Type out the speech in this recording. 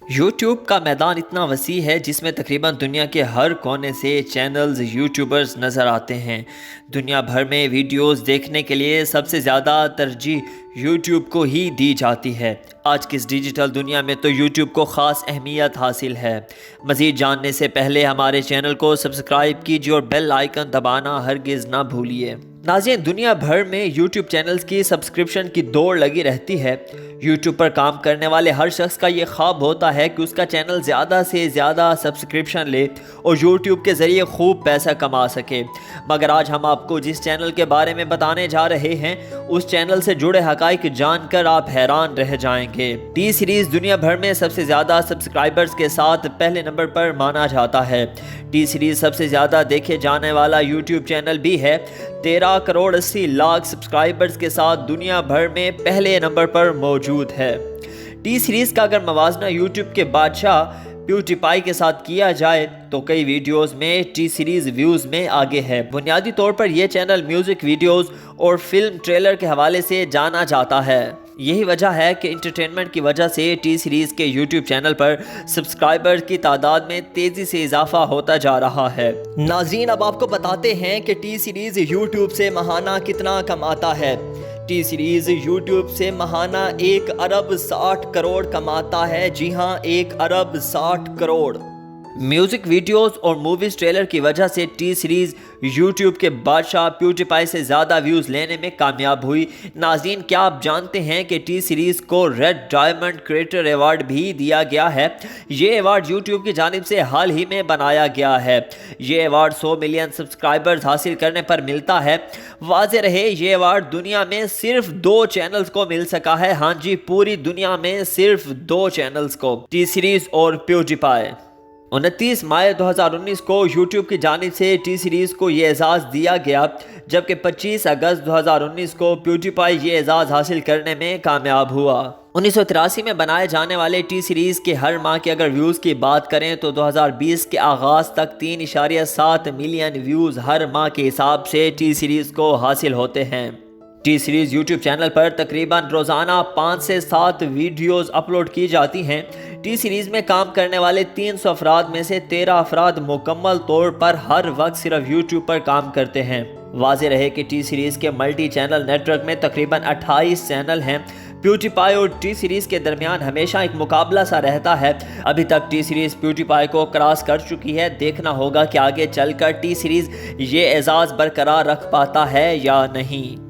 YouTube کا میدان اتنا وسیع ہے جس میں تقریباً دنیا کے ہر کونے سے چینلز یوٹیوبرز نظر آتے ہیں۔ دنیا بھر میں ویڈیوز دیکھنے کے لیے سب سے زیادہ ترجیح یوٹیوب کو ہی دی جاتی ہے۔ آج کی اس ڈیجیٹل دنیا میں تو یوٹیوب کو خاص اہمیت حاصل ہے۔ مزید جاننے سے پہلے ہمارے چینل کو سبسکرائب کیجیے اور بیل آئیکن دبانا ہرگز نہ بھولیے۔ ناظرین، دنیا بھر میں یوٹیوب چینلز کی سبسکرپشن کی دوڑ لگی رہتی ہے۔ یوٹیوب پر کام کرنے والے ہر شخص کا یہ خواب ہوتا ہے کہ اس کا چینل زیادہ سے زیادہ سبسکرپشن لے اور یوٹیوب کے ذریعے خوب پیسہ کما سکے۔ مگر آج ہم آپ کو جس چینل کے بارے میں بتانے جا رہے ہیں، اس چینل سے جڑے حقائق جان کر آپ حیران رہ جائیں گے۔ ٹی سیریز دنیا بھر میں سب سے زیادہ سبسکرائبرز کے ساتھ پہلے نمبر پر مانا جاتا ہے۔ ٹی سیریز سب سے زیادہ دیکھے جانے والا یوٹیوب چینل بھی ہے۔ 13 کروڑ 80 لاکھ سبسکرائبرز کے ساتھ دنیا بھر میں پہلے نمبر پر موجود ہے۔ ٹی سیریز کا اگر موازنہ یوٹیوب کے بادشاہ پیوٹی پائی کے ساتھ کیا جائے تو کئی ویڈیوز میں ٹی سیریز ویوز میں آگے ہے۔ بنیادی طور پر یہ چینل میوزک ویڈیوز اور فلم ٹریلر کے حوالے سے جانا جاتا ہے۔ یہی وجہ ہے کہ انٹرٹینمنٹ کی وجہ سے ٹی سیریز کے یوٹیوب چینل پر سبسکرائبر کی تعداد میں تیزی سے اضافہ ہوتا جا رہا ہے۔ ناظرین، اب آپ کو بتاتے ہیں کہ ٹی سیریز یوٹیوب سے ماہانہ کتنا کماتا ہے۔ ٹی سیریز یوٹیوب سے ماہانہ 1 ارب 60 کروڑ کماتا ہے۔ جی ہاں، 1 ارب 60 کروڑ۔ میوزک ویڈیوز اور موویز ٹریلر کی وجہ سے ٹی سیریز یوٹیوب کے بادشاہ پیوٹی پائی سے زیادہ ویوز لینے میں کامیاب ہوئی۔ ناظرین، کیا آپ جانتے ہیں کہ ٹی سیریز کو ریڈ ڈائمنڈ کریٹر ایوارڈ بھی دیا گیا ہے؟ یہ ایوارڈ یوٹیوب کی جانب سے حال ہی میں بنایا گیا ہے۔ یہ ایوارڈ 100 ملین سبسکرائبرز حاصل کرنے پر ملتا ہے۔ واضح رہے، یہ ایوارڈ دنیا میں صرف 2 چینلز کو مل سکا ہے۔ ہاں جی، پوری دنیا میں صرف 2 چینلز کو، ٹی سیریز اور پیوٹی پائی۔ 29 مئی 2019 کو یوٹیوب کی جانب سے ٹی سیریز کو یہ اعزاز دیا گیا، جبکہ 25 اگست 2019 کو پیوٹی پائی یہ اعزاز حاصل کرنے میں کامیاب ہوا۔ 1983 میں بنائے جانے والے ٹی سیریز کے ہر ماہ کے اگر ویوز کی بات کریں تو 2020 کے آغاز تک 3.7 ملین ویوز ہر ماہ کے حساب سے ٹی سیریز کو حاصل ہوتے ہیں۔ ٹی سیریز یوٹیوب چینل پر تقریباً روزانہ 5 سے 7 ویڈیوز اپلوڈ کی جاتی ہیں۔ ٹی سیریز میں کام کرنے والے 300 افراد میں سے 13 افراد مکمل طور پر ہر وقت صرف یوٹیوب پر کام کرتے ہیں۔ واضح رہے کہ ٹی سیریز کے ملٹی چینل نیٹ ورک میں تقریباً 28 چینل ہیں۔ پیوٹی پائی اور ٹی سیریز کے درمیان ہمیشہ ایک مقابلہ سا رہتا ہے۔ ابھی تک ٹی سیریز پیوٹی پائی کو کراس کر چکی ہے۔ دیکھنا ہوگا کہ آگے چل کر ٹی سیریز یہ اعزاز برقرار رکھ پاتا ہے یا نہیں۔